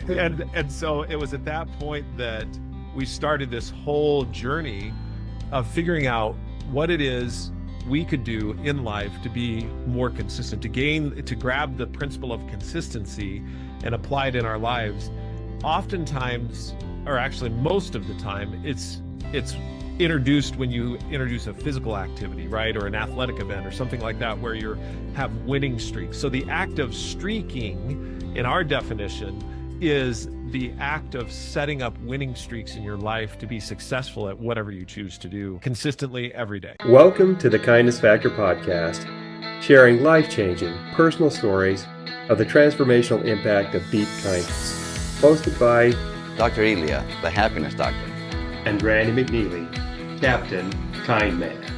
And so it was at that point that we started this whole journey of figuring out what it is we could do in life to be more consistent, to grab the principle of consistency and apply it in our lives. Oftentimes, or actually most of the time, it's introduced when you introduce a physical activity, right? Or an athletic event or something like that, where you have winning streaks. So the act of streaking, in our definition, is the act of setting up winning streaks in your life to be successful at whatever you choose to do consistently every day. Welcome to the Kindness Factor podcast, sharing life-changing personal stories of the transformational impact of deep kindness. Hosted by Dr. Elia, the happiness doctor. And Randy McNeely, Captain Kindman.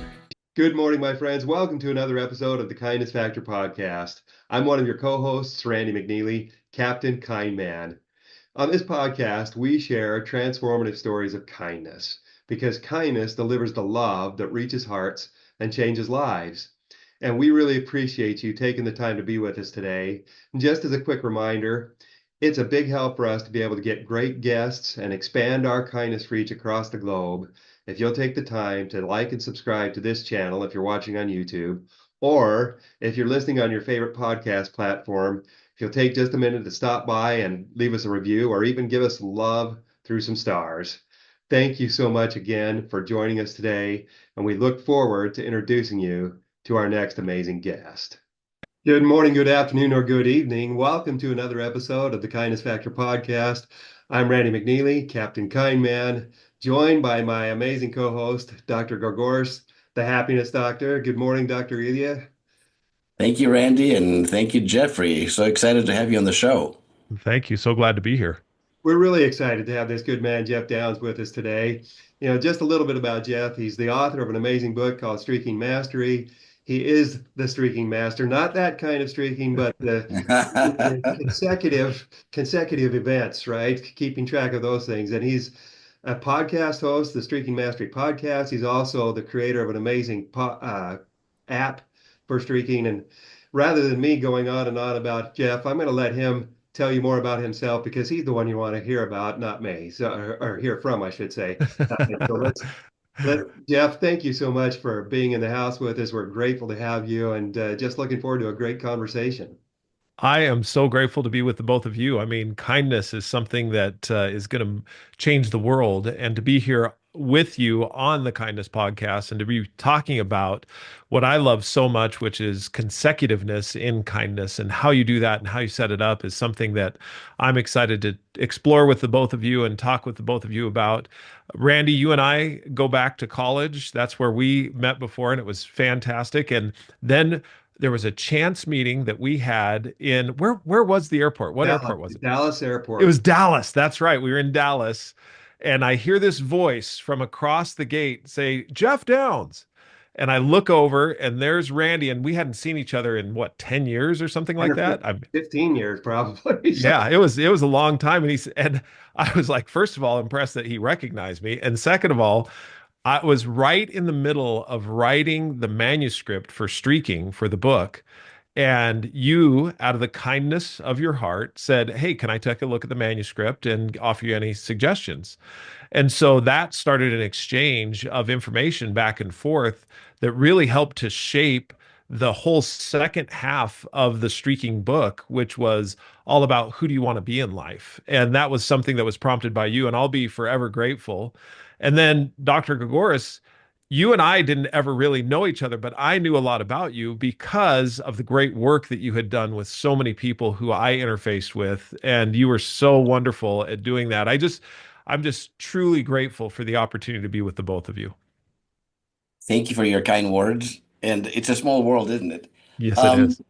Good morning, my friends. Welcome to another episode of the Kindness Factor podcast. I'm one of your co-hosts, Randy McNeely, Captain Kindman. On this podcast, we share transformative stories of kindness, because kindness delivers the love that reaches hearts and changes lives. And we really appreciate you taking the time to be with us today. And just as a quick reminder, it's a big help for us to be able to get great guests and expand our kindness reach across the globe if you'll take the time to like and subscribe to this channel if you're watching on YouTube, or if you're listening on your favorite podcast platform, if you'll take just a minute to stop by and leave us a review or even give us love through some stars. Thank you so much again for joining us today, and we look forward to introducing you to our next amazing guest. Good morning, good afternoon, or good evening. Welcome to another episode of the Kindness Factor podcast. I'm Randy McNeely, Captain Kindman, joined by my amazing co-host, Dr. Gourgouris, the happiness doctor. Good morning, Dr. Elia. Thank you, Randy, and thank you, Jeffrey. So excited to have you on the show. Thank you. So glad to be here. We're really excited to have this good man, Jeff Downs, with us today. You know, just a little bit about Jeff. He's the author of an amazing book called Streaking Mastery. He is the streaking master, not that kind of streaking, but the consecutive events, right? Keeping track of those things. And he's a podcast host, the Streaking Mastery podcast. He's also the creator of an amazing app for streaking. And rather than me going on and on about Jeff, I'm going to let him tell you more about himself, because he's the one you want to hear about, not me. So, or hear from, I should say. So Jeff, thank you so much for being in the house with us. We're grateful to have you, and just looking forward to a great conversation. I am so grateful to be with the both of you. I mean, kindness is something that is going to change the world, and to be here with you on the Kindness podcast and to be talking about what I love so much, which is consecutiveness in kindness, and how you do that and how you set it up, is something that I'm excited to explore with the both of you and talk with the both of you about. Randy, you and I go back to college. That's where we met before, and it was fantastic. And then there was a chance meeting that we had in where was the airport? What airport was it? Dallas Airport. It was Dallas. That's right. We were in Dallas. And I hear this voice from across the gate say, "Jeff Downs." And I look over, and there's Randy, and we hadn't seen each other in 10 years or something like that. 15 years probably. Yeah, it was a long time. And I was like, first of all, impressed that he recognized me. And second of all, I was right in the middle of writing the manuscript for Streaking for the book. And you, out of the kindness of your heart, said, "Hey, can I take a look at the manuscript and offer you any suggestions?" And so that started an exchange of information back and forth that really helped to shape the whole second half of the Streaking book, which was all about who do you want to be in life. And that was something that was prompted by you, and I'll be forever grateful. And then Dr. Gourgouris, you and I didn't ever really know each other, but I knew a lot about you because of the great work that you had done with so many people who I interfaced with. And you were so wonderful at doing that. I'm just truly grateful for the opportunity to be with the both of you. Thank you for your kind words. And it's a small world, isn't it? Yes, it is.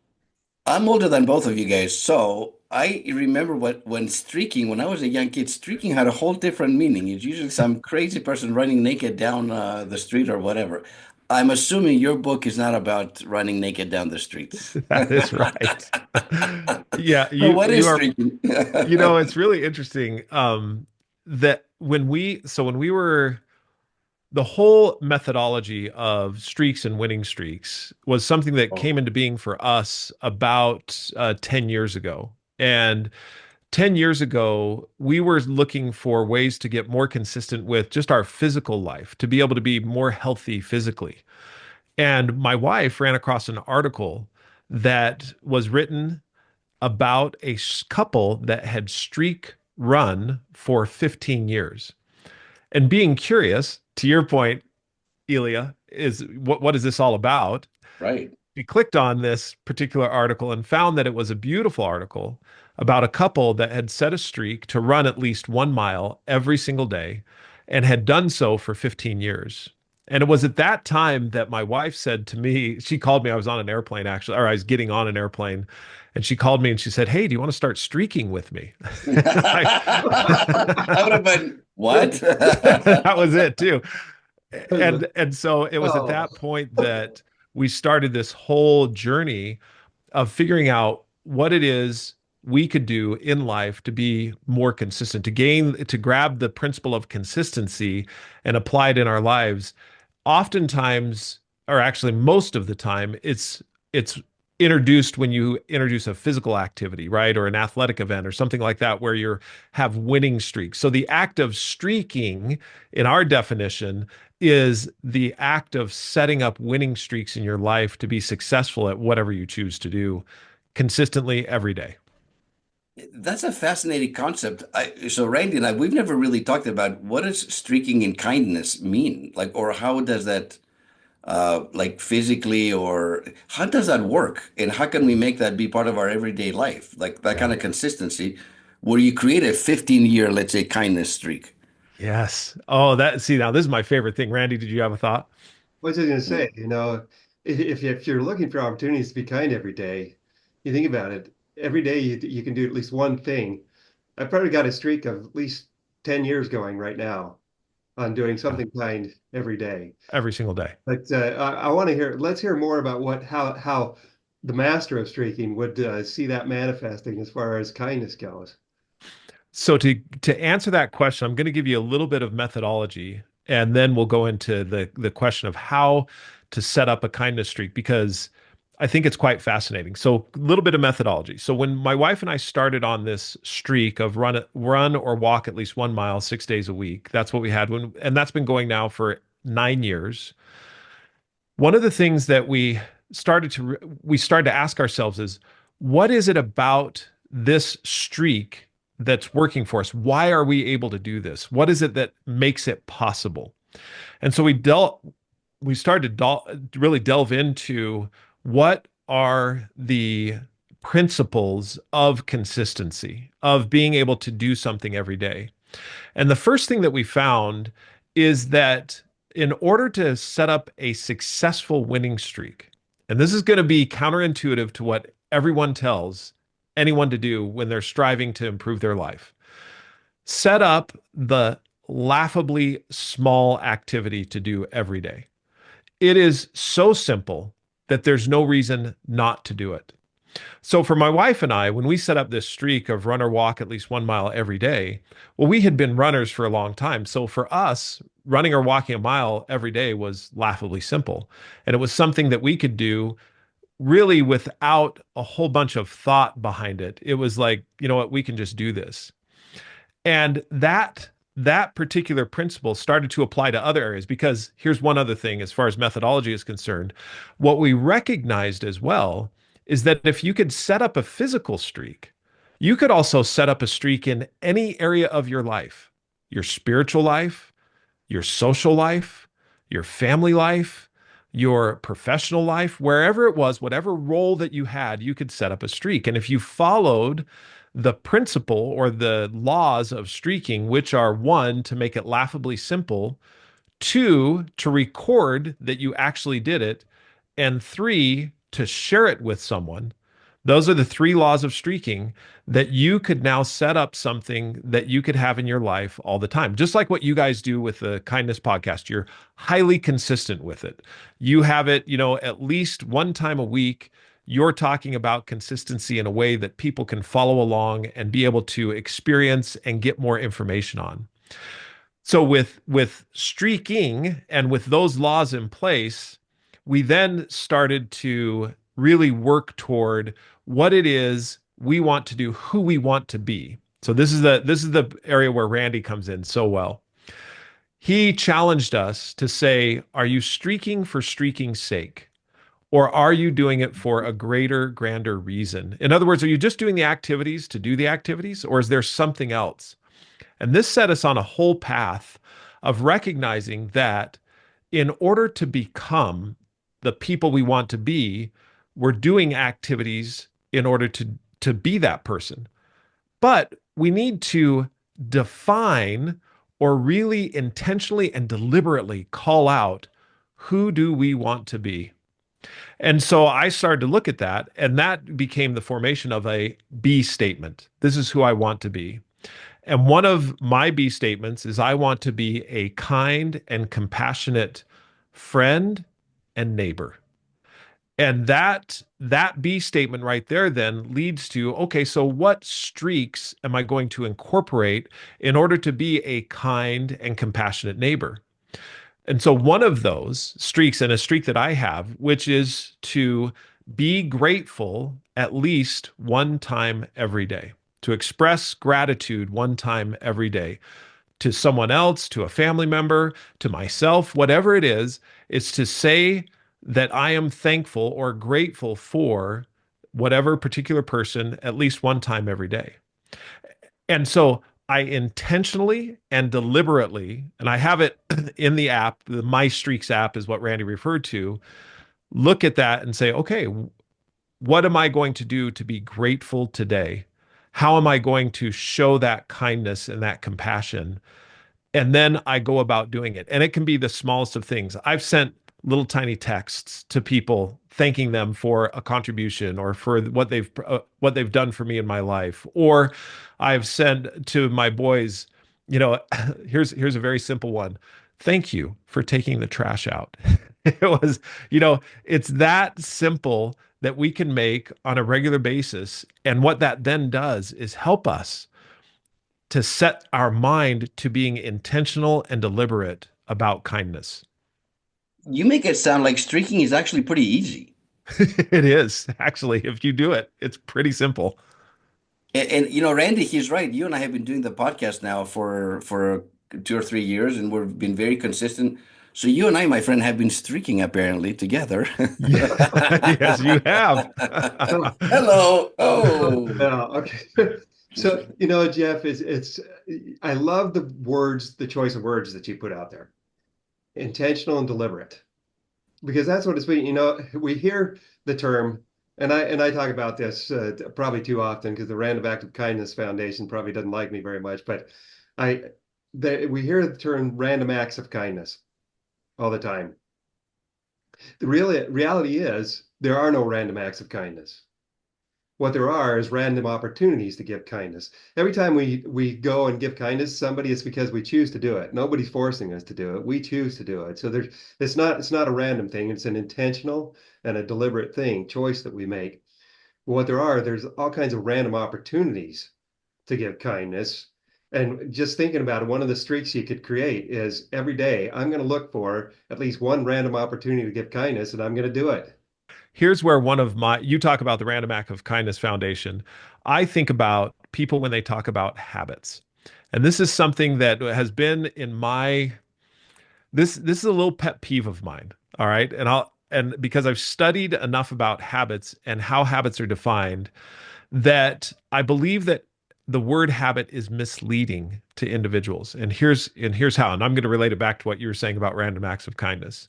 I'm older than both of you guys, so I remember when I was a young kid, streaking had a whole different meaning. It's usually some crazy person running naked down the street or whatever. I'm assuming your book is not about running naked down the streets. That is right. Yeah, What is streaking? It's really interesting that when we were, the whole methodology of streaks and winning streaks was something that came into being for us about 10 years ago. And 10 years ago, we were looking for ways to get more consistent with just our physical life, to be able to be more healthy physically. And my wife ran across an article that was written about a couple that had streak run for 15 years. And being curious, to your point, Elia, is what is this all about? Right. We clicked on this particular article and found that it was a beautiful article about a couple that had set a streak to run at least 1 mile every single day and had done so for 15 years. And it was at that time that my wife said to me, she called me, I was on an airplane actually, or I was getting on an airplane, and she called me and she said, "Hey, do you want to start streaking with me?" I would have been, what? That was it too. And so it was at Oh, that point that we started this whole journey of figuring out what it is we could do in life to be more consistent, to grab the principle of consistency and apply it in our lives. Oftentimes, or actually most of the time, it's introduced when you introduce a physical activity, right? Or an athletic event or something like that where you have winning streaks. So the act of streaking in our definition is the act of setting up winning streaks in your life to be successful at whatever you choose to do consistently every day. That's a fascinating concept. So Randy and I, we've never really talked about what does streaking in kindness mean? Like, or how does that, like physically, or how does that work? And how can we make that be part of our everyday life? Like that Yeah. kind of consistency where you create a 15-year, let's say, kindness streak. Yes. Oh, that see now this is my favorite thing. Randy, did you have a thought? what was I going to Mm. say? If you're looking for opportunities to be kind every day, you think about it. Every day you can do at least one thing. I've probably got a streak of at least 10 years going right now on doing Yeah. something kind every day. Every single day. But I want to hear, let's hear more about how the master of streaking would see that manifesting as far as kindness goes. So to answer that question, I'm going to give you a little bit of methodology, and then we'll go into the question of how to set up a kindness streak because I think it's quite fascinating. So a little bit of methodology. So when my wife and I started on this streak of run or walk at least 1 mile 6 days a week, that's what we had and that's been going now for 9 years. One of the things that we started to ask ourselves is, what is it about this streak that's working for us? Why are we able to do this? What is it that makes it possible? And so we started to really delve into what are the principles of consistency, of being able to do something every day. And the first thing that we found is that in order to set up a successful winning streak, and this is going to be counterintuitive to what everyone tells anyone to do when they're striving to improve their life, set up the laughably small activity to do every day. It is so simple that there's no reason not to do it. So for my wife and I, when we set up this streak of run or walk at least 1 mile every day, well, we had been runners for a long time. So for us, running or walking a mile every day was laughably simple. And it was something that we could do really without a whole bunch of thought behind it. It was like, you know what, we can just do this. And that particular principle started to apply to other areas because here's one other thing as far as methodology is concerned. What we recognized as well is that if you could set up a physical streak, you could also set up a streak in any area of your life, your spiritual life, your social life, your family life, your professional life, wherever it was, whatever role that you had, you could set up a streak. And if you followed the principle or the laws of streaking, which are one, to make it laughably simple, two, to record that you actually did it, and three, to share it with someone. Those are the three laws of streaking that you could now set up something that you could have in your life all the time. Just like what you guys do with the Kindness podcast. You're highly consistent with it. You have it, at least one time a week. You're talking about consistency in a way that people can follow along and be able to experience and get more information on. So with streaking and with those laws in place, we then started to really work toward what it is we want to do, who we want to be. So this is the area where Randy comes in so well. He challenged us to say, are you streaking for streaking's sake? Or are you doing it for a greater, grander reason? In other words, are you just doing the activities to do the activities, or is there something else? And this set us on a whole path of recognizing that in order to become the people we want to be, we're doing activities in order to be that person. But we need to define or really intentionally and deliberately call out, who do we want to be? And so I started to look at that, and that became the formation of a B statement. This is who I want to be. And one of my B statements is I want to be a kind and compassionate friend and neighbor. And that B statement right there then leads to, okay, so what streaks am I going to incorporate in order to be a kind and compassionate neighbor? And so one of those streaks, and a streak that I have, which is to be grateful at least one time every day, to express gratitude one time every day to someone else, to a family member, to myself, whatever it is to say that I am thankful or grateful for whatever particular person at least one time every day. And so I intentionally and deliberately, and I have it in the app, the My Streaks app is what Randy referred to, look at that and say, okay, what am I going to do to be grateful today? How am I going to show that kindness and that compassion? And then I go about doing it. And it can be the smallest of things. I've sent little tiny texts to people thanking them for a contribution or for what they've done for me in my life. Or I've sent to my boys, here's a very simple one. Thank you for taking the trash out. It was, it's that simple that we can make on a regular basis. And what that then does is help us to set our mind to being intentional and deliberate about kindness. You make it sound like streaking is actually pretty easy. It is actually, if you do it, it's pretty simple. And Randy, he's right. You and I have been doing the podcast now for 2 or 3 years, and we've been very consistent. So you and I, my friend, have been streaking apparently together. Yeah. Yes, you have. Hello. Oh. Yeah, okay. So, Jeff, I love the choice of words that you put out there. Intentional and deliberate. Because that's what it's been. We hear the term, and I talk about this probably too often because the Random Act of Kindness Foundation probably doesn't like me very much, but we hear the term random acts of kindness all the time. The reality is there are no random acts of kindness. What there are is random opportunities to give kindness. Every time we go and give kindness to somebody, it's because we choose to do it. Nobody's forcing us to do it. We choose to do it. So it's not a random thing. It's an intentional and a deliberate choice that we make. What there's all kinds of random opportunities to give kindness. And just thinking about it, one of the streaks you could create is every day I'm going to look for at least one random opportunity to give kindness, and I'm going to do it. Here's where you talk about the Random Act of Kindness Foundation. I think about people when they talk about habits. And this is something that has been in this is a little pet peeve of mine. All right. And because I've studied enough about habits and how habits are defined, that I believe that the word habit is misleading to individuals. And here's how, and I'm going to relate it back to what you were saying about random acts of kindness.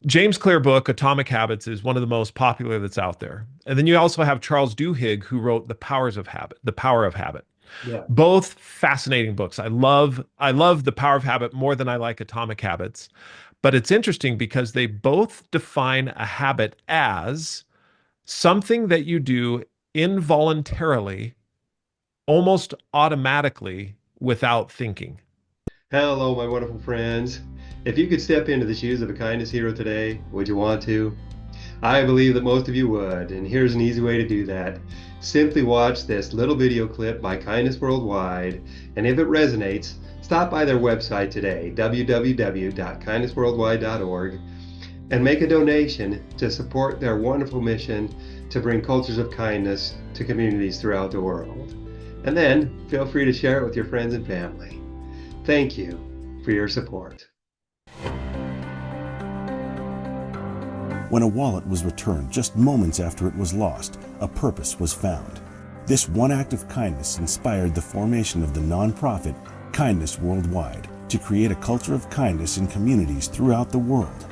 James Clear book, Atomic Habits, is one of the most popular that's out there. And then you also have Charles Duhigg, who wrote The Power of Habit. Yeah. Both fascinating books. I love The Power of Habit more than I like Atomic Habits. But it's interesting because they both define a habit as something that you do involuntarily, almost automatically, without thinking. Hello, my wonderful friends. If you could step into the shoes of a kindness hero today, would you want to? I believe that most of you would, and here's an easy way to do that. Simply watch this little video clip by Kindness Worldwide, and if it resonates, stop by their website today, www.kindnessworldwide.org. and make a donation to support their wonderful mission to bring cultures of kindness to communities throughout the world. And then feel free to share it with your friends and family. Thank you for your support. When a wallet was returned just moments after it was lost, a purpose was found. This one act of kindness inspired the formation of the nonprofit Kindness Worldwide to create a culture of kindness in communities throughout the world.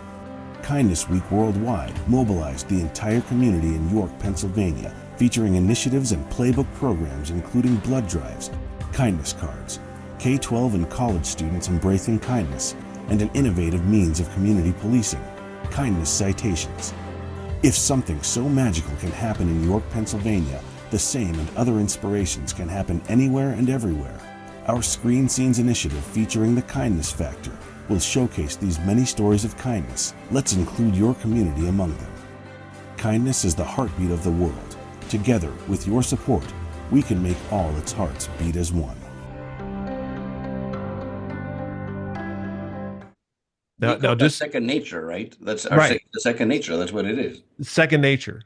Kindness Week Worldwide mobilized the entire community in York, Pennsylvania, featuring initiatives and playbook programs including blood drives, kindness cards, K-12 and college students embracing kindness, and an innovative means of community policing, kindness citations. If something so magical can happen in York, Pennsylvania, the same and other inspirations can happen anywhere and everywhere. Our Screen Scenes initiative featuring the Kindness Factor will showcase these many stories of kindness. Let's include your community among them. Kindness is the heartbeat of the world. Together, with your support, we can make all its hearts beat as one. Now, just second nature, right? That's our right. the second nature. That's what it is. Second nature.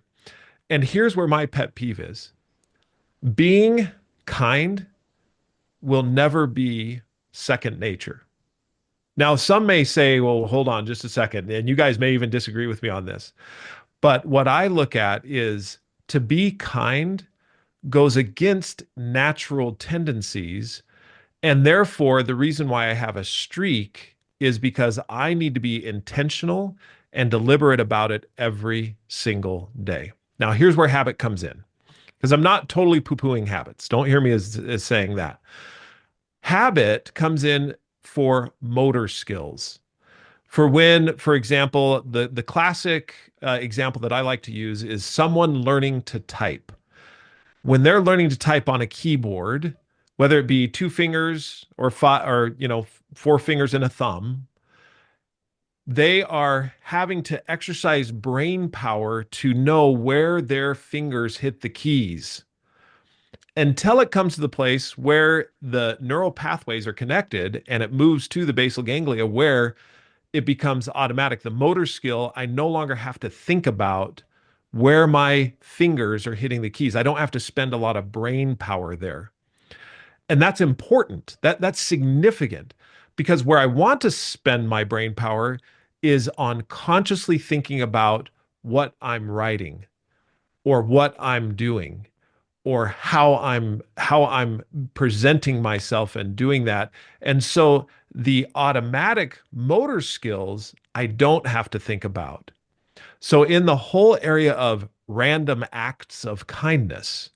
And here's where my pet peeve is. Being kind will never be second nature. Now, some may say, well, hold on just a second, and you guys may even disagree with me on this. But what I look at is to be kind goes against natural tendencies. And therefore, the reason why I have a streak is because I need to be intentional and deliberate about it every single day. Now, here's where habit comes in, because I'm not totally poo-pooing habits. Don't hear me as saying that. Habit comes in for motor skills. For when, for example, the classic example that I like to use is someone learning to type. When they're learning to type on a keyboard, whether it be two fingers or five, or four fingers and a thumb, they are having to exercise brain power to know where their fingers hit the keys until it comes to the place where the neural pathways are connected and it moves to the basal ganglia where it becomes automatic. The motor skill, I no longer have to think about where my fingers are hitting the keys. I don't have to spend a lot of brain power there. And that's important. That's significant, because where I want to spend my brain power is on consciously thinking about what I'm writing or what I'm doing or how I'm presenting myself and doing that. And so the automatic motor skills I don't have to think about. So in the whole area of random acts of kindness,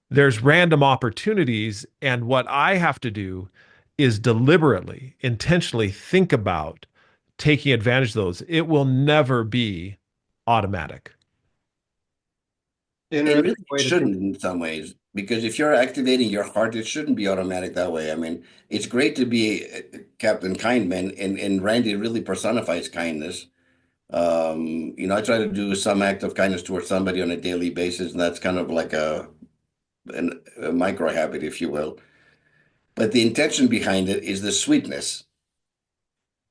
there's random opportunities, and what I have to do is deliberately, intentionally think about taking advantage of those. It will never be automatic. It really shouldn't in some ways, because if you're activating your heart, it shouldn't be automatic that way. I mean, it's great to be Captain Kindman, and Randy really personifies kindness. I try to do some act of kindness towards somebody on a daily basis, and that's kind of like a micro habit, if you will. But the intention behind it is the sweetness,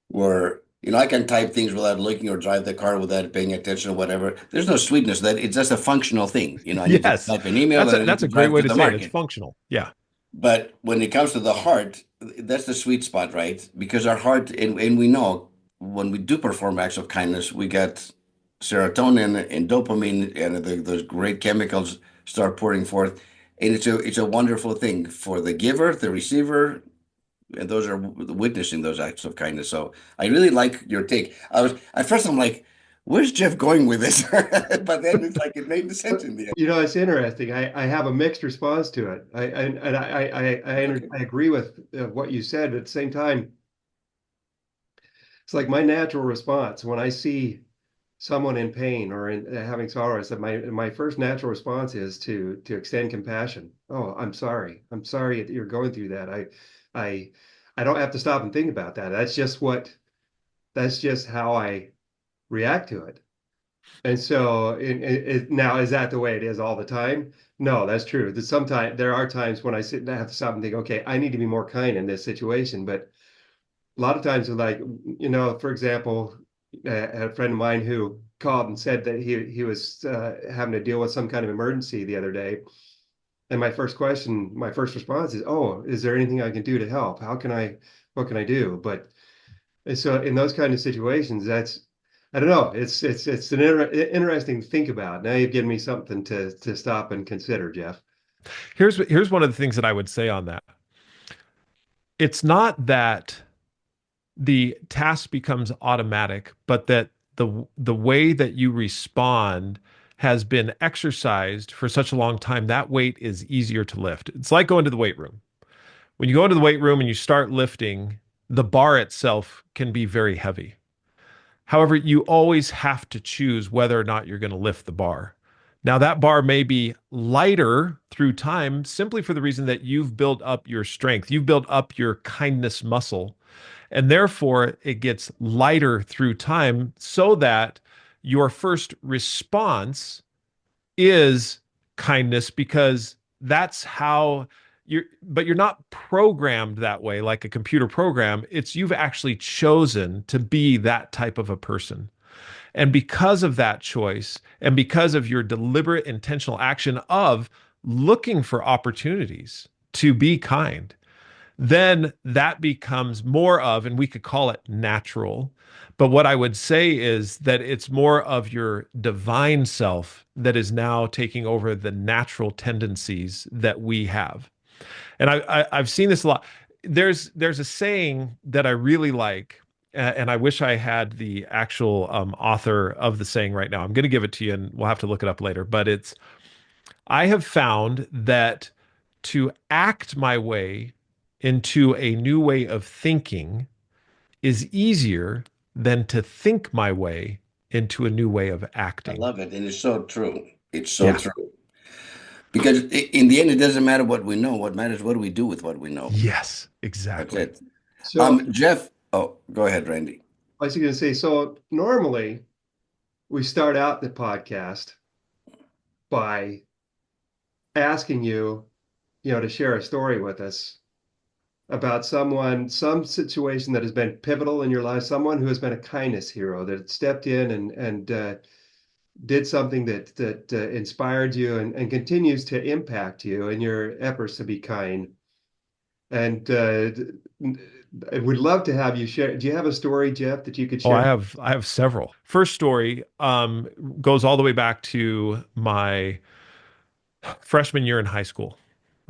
where I can type things without looking or drive the car without paying attention or whatever. There's no sweetness to that. It's just a functional thing. I need to Yes, type an email and I need that's to a great drive way to to the say it. It's market. functional. Yeah. But when it comes to the heart, that's the sweet spot, right? Because our heart, and we know when we do perform acts of kindness, we get serotonin and dopamine, and those great chemicals start pouring forth. And it's a wonderful thing for the giver, the receiver, and those are witnessing those acts of kindness. So I really like your take. At first I'm like, where's Jeff going with this? But then it's like it made sense in the end. It's interesting. I have a mixed response to it. I agree with what you said. But at the same time, it's like my natural response when I see someone in pain or having sorrow. I said my first natural response is to extend compassion. Oh, I'm sorry. I'm sorry that you're going through that. I I don't have to stop and think about that. That's just how I react to it. And so now, is that the way it is all the time? No, that's true. Sometimes there are times when I sit and I have to stop and think, okay, I need to be more kind in this situation. But a lot of times, like, for example, a friend of mine who called and said that he was having to deal with some kind of emergency the other day. And my first response is, "Oh, is there anything I can do to help? What can I do?" But so in those kind of situations, I don't know. It's an interesting to think about. Now you've given me something to stop and consider, Jeff. Here's one of the things that I would say on that. It's not that the task becomes automatic, but that the way that you respond has been exercised for such a long time, that weight is easier to lift. It's like going to the weight room. When you go into the weight room and you start lifting, the bar itself can be very heavy. However, you always have to choose whether or not you're going to lift the bar. Now, that bar may be lighter through time simply for the reason that you've built up your strength, you've built up your kindness muscle, and therefore it gets lighter through time so that your first response is kindness because that's how but you're not programmed that way like a computer program. It's you've actually chosen to be that type of a person. And because of that choice and because of your deliberate intentional action of looking for opportunities to be kind, then that becomes more of, and we could call it natural. But what I would say is that it's more of your divine self that is now taking over the natural tendencies that we have. And I've seen this a lot. There's a saying that I really like, and I wish I had the actual author of the saying right now. I'm going to give it to you, and we'll have to look it up later. But it's I have found that to act my way into a new way of thinking is easier than to think my way into a new way of I acting. love it, and it's so true. It's so Yeah. true. Because in the end, it doesn't matter what we know. What matters what do we do with what we know. Yes, That's exactly. it. So Jeff. Oh, go ahead, Randy. I was going to say, so normally we start out the podcast by asking you, to share a story with us about some situation that has been pivotal in your life, someone who has been a kindness hero that stepped in and did something that inspired you and continues to impact you in your efforts to be kind. And I would love to have you share. Do you have a story, Jeff, that you could Oh, share? I have several. First story goes all the way back to my freshman year in high school.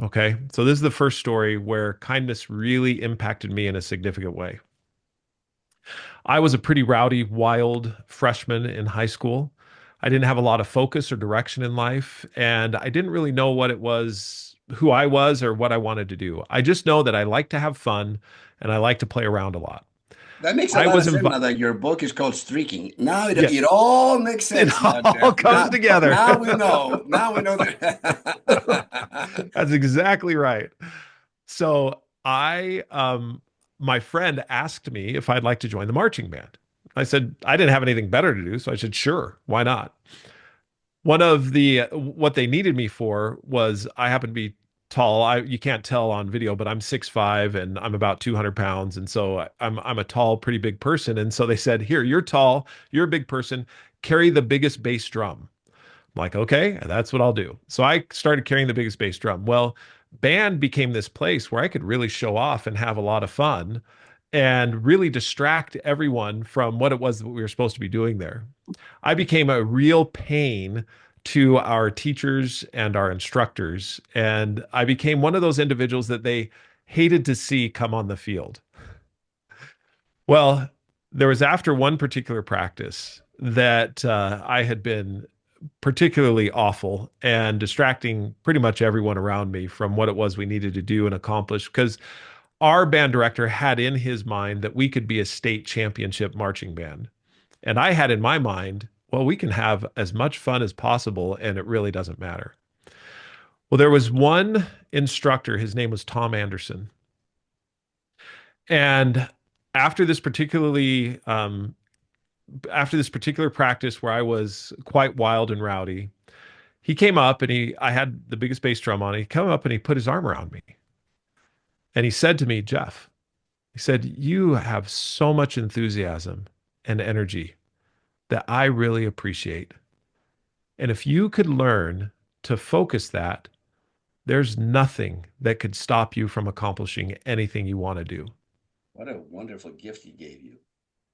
Okay. So this is the first story where kindness really impacted me in a significant way. I was a pretty rowdy, wild freshman in high school. I didn't have a lot of focus or direction in life, and I didn't really know what it was, who I was, or what I wanted to do. I just know that I like to have fun and I like to play around a lot. That makes a I lot was of sense invited. now that your book is called Streaking. Now it Yes, all makes it sense now, all Jeff. comes together. Now we know. Now we know that. That's exactly right. So my friend asked me if I'd like to join the marching band. I said I didn't have anything better to do, so I said sure, why not? One of the what they needed me for was I happen to be tall. You can't tell on video, but I'm 6'5" and I'm about 200 pounds, and so I'm a tall, pretty big person. And so they said, "Here, you're tall, you're a big person. Carry the biggest bass drum." I'm like, okay, that's what I'll do. So I started carrying the biggest bass drum. Well, band became this place where I could really show off and have a lot of fun and really distract everyone from what it was that we were supposed to be doing there. I became a real pain to our teachers and our instructors. And I became one of those individuals that they hated to see come on the field. Well, there was after one particular practice that I had been particularly awful and distracting pretty much everyone around me from what it was we needed to do and accomplish because our band director had in his mind that we could be a state championship marching band. And I had in my mind, well, we can have as much fun as possible and it really doesn't matter. Well, there was one instructor, his name was Tom Anderson. And after this particularly after this particular practice where I was quite wild and rowdy, he came up and I had the biggest bass drum on. He came up and he put his arm around me. And he said to me, Jeff, he said, you have so much enthusiasm and energy that I really appreciate. And if you could learn to focus that, there's nothing that could stop you from accomplishing anything you want to do. What a wonderful gift he gave you.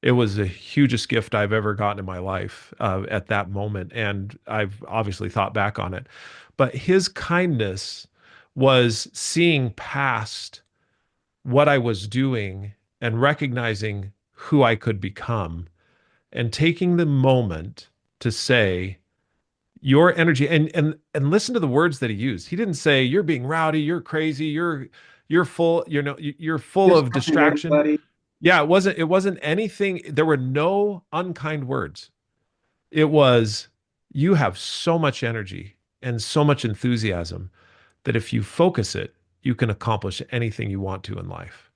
It was the hugest gift I've ever gotten in my life at that moment. And I've obviously thought back on it. But his kindness was seeing past what I was doing and recognizing who I could become and taking the moment to say, your energy and listen to the words that he used. He didn't say you're being rowdy, you're crazy, you're full, you're full Just of talking to distraction. anybody. Yeah, it wasn't anything. There were no unkind words. It was, you have so much energy and so much enthusiasm that if you focus it, you can accomplish anything you want to in life.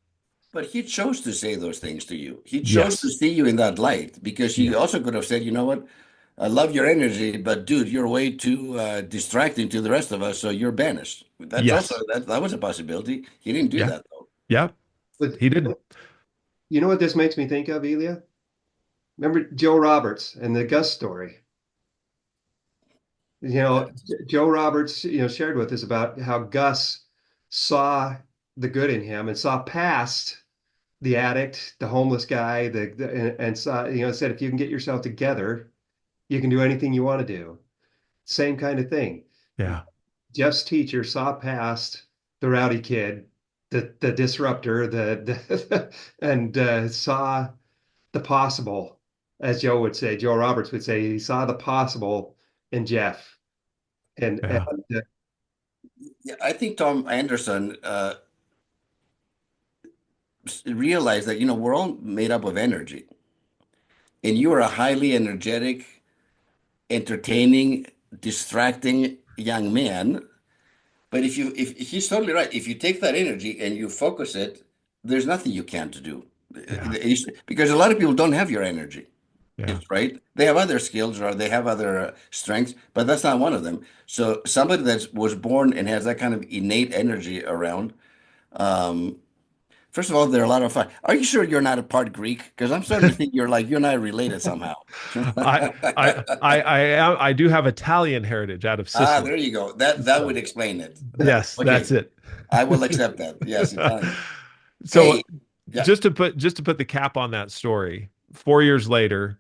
But he chose to say those things to you. He chose to Yes. see you in that light because he Yeah. also could have said, you know what? I love your energy, but dude, you're way too distracting to the rest of us, so you're banished. That's also Yes. that was a possibility. He didn't do Yeah. that though. Yeah. But He didn't. you know what this makes me think of, Elia? Remember Joe Roberts and the Gus story? Joe Roberts, shared with us about how Gus saw the good in him and saw past the addict, the homeless guy, and saw, said, if you can get yourself together, you can do anything you want to do. Same kind of thing. Yeah. Jeff's teacher saw past the rowdy kid, the disruptor, and saw the possible, as Joe Roberts would say, he saw the possible in Jeff. And Yeah. Yeah, I think Tom Anderson realized that we're all made up of energy, and you are a highly energetic, entertaining, distracting young man. But if he's totally right, if you take that energy and you focus it, there's nothing you can't do. Yeah. Because a lot of people don't have your energy. Yeah. It's right. They have other skills or they have other strengths, but that's not one of them. So somebody that was born and has that kind of innate energy around, um, first of all, they're a lot of fun. Are you sure you're not a part Greek? Because I'm starting to think you're not related somehow. I do have Italian heritage out of Ah, Sicily. there you go. That would So explain it. yes, that's Okay, it. I will accept that. Yes, Italian. So Hey, yeah. just to put the cap on that story, 4 years later,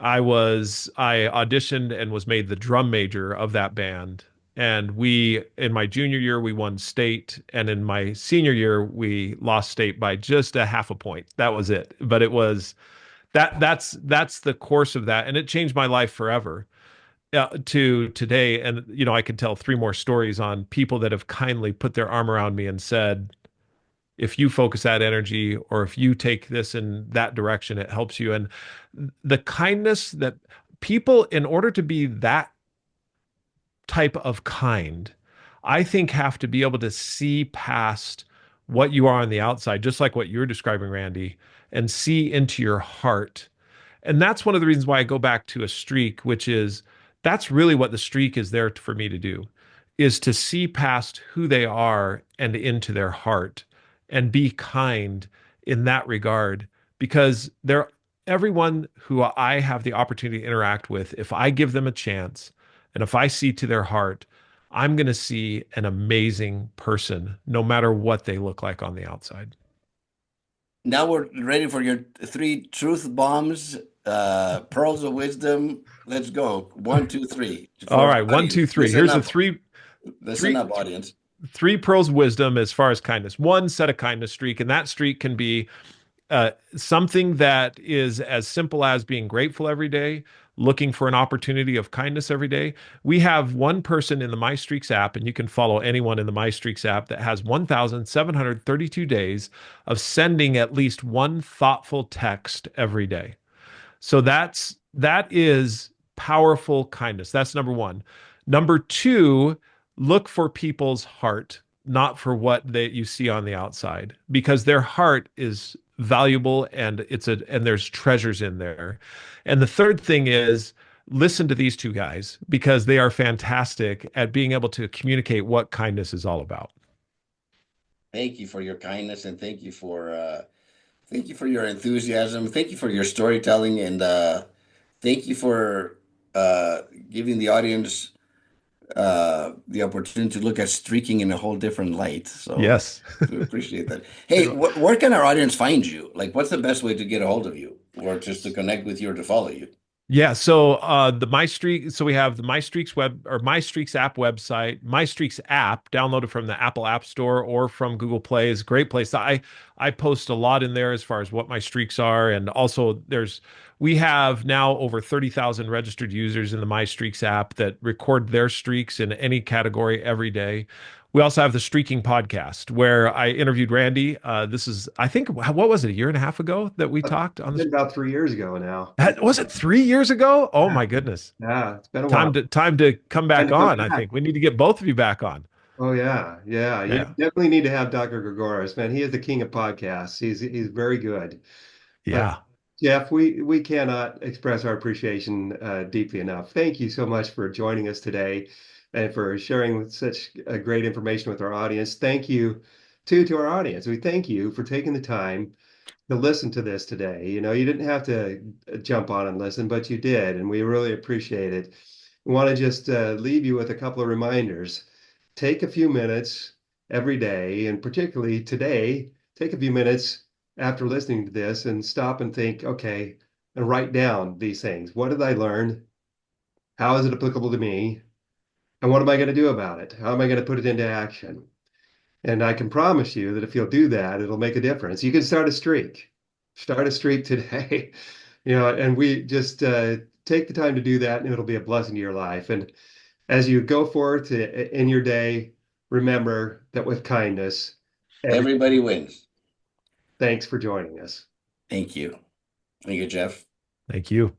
I auditioned and was made the drum major of that band. And in my junior year, we won state. And in my senior year, we lost state by just a half a point. That was it. But it was that's the course of that. And it changed my life forever to today. And, I could tell three more stories on people that have kindly put their arm around me and said, if you focus that energy or if you take this in that direction, it helps you. And the kindness that people, in order to be that type of kind, I think have to be able to see past what you are on the outside, just like what you're describing, Randy, and see into your heart. And that's one of the reasons why I go back to a streak, which is that's really what the streak is there for me to do, is to see past who they are and into their heart and be kind in that regard. Because everyone who I have the opportunity to interact with, if I give them a chance and if I see to their heart, I'm going to see an amazing person, no matter what they look like on the outside. Now we're ready for your three truth bombs, pearls of wisdom. Let's go. One, two, three. All For right, one, everybody, two, three. listen Here's the up. three, Listen three, up, audience. three pearls of wisdom as far as kindness. One, set a kindness streak, and that streak can be something that is as simple as being grateful every day, looking for an opportunity of kindness every day. We have one person in the My Streaks app, and you can follow anyone in the My Streaks app that has 1,732 days of sending at least one thoughtful text every day. So that is powerful kindness. That's number one. Number two, look for people's heart, not for what you see on the outside, because their heart is valuable and there's treasures in there. And the third thing is listen to these two guys because they are fantastic at being able to communicate what kindness is all about. Thank you for your kindness and thank you for Thank you for your enthusiasm. Thank you for your storytelling, and thank you for uh, giving the audience the opportunity to look at streaking in a whole different light. So Yes. we appreciate that. Hey, where can our audience find you? Like, what's the best way to get a hold of you, or just to connect with you or to follow you? Yeah, so the My Streak, so we have the My Streaks web or My Streaks app website. My Streaks app, downloaded from the Apple App Store or from Google Play, is a great place. I post a lot in there as far as what my streaks are, and also we have now over 30,000 registered users in the My Streaks app that record their streaks in any category every day. We also have the Streaking podcast where I interviewed Randy. This is, I think, what was it, a year and a half ago that we talked on It's this? been about 3 years ago now. Was it 3 years ago? Oh Yeah, my goodness. yeah, it's been a Time while. to come Time back to come on. I back. think we need to get both of you back on. Oh yeah, yeah. You Yeah. definitely need to have Dr. Gourgouris, man. He is the king of podcasts. He's very good. But Yeah. Jeff, we cannot express our appreciation deeply enough. Thank you so much for joining us today and for sharing such great information with our audience. Thank you to our audience. We thank you for taking the time to listen to this today. You know, you didn't have to jump on and listen, but you did, and we really appreciate it. We want to just leave you with a couple of reminders. Take a few minutes every day, and particularly today, take a few minutes after listening to this and stop and think, okay, and write down these things. What did I learn? How is it applicable to me? And what am I going to do about it? How am I going to put it into action? And I can promise you that if you'll do that, it'll make a difference. You can start a streak. Start a streak today. And we just take the time to do that, and it'll be a blessing to your life. And as you go forth in your day, remember that with kindness, every Everybody wins. thanks for joining us. Thank you. Thank you, Jeff. Thank you.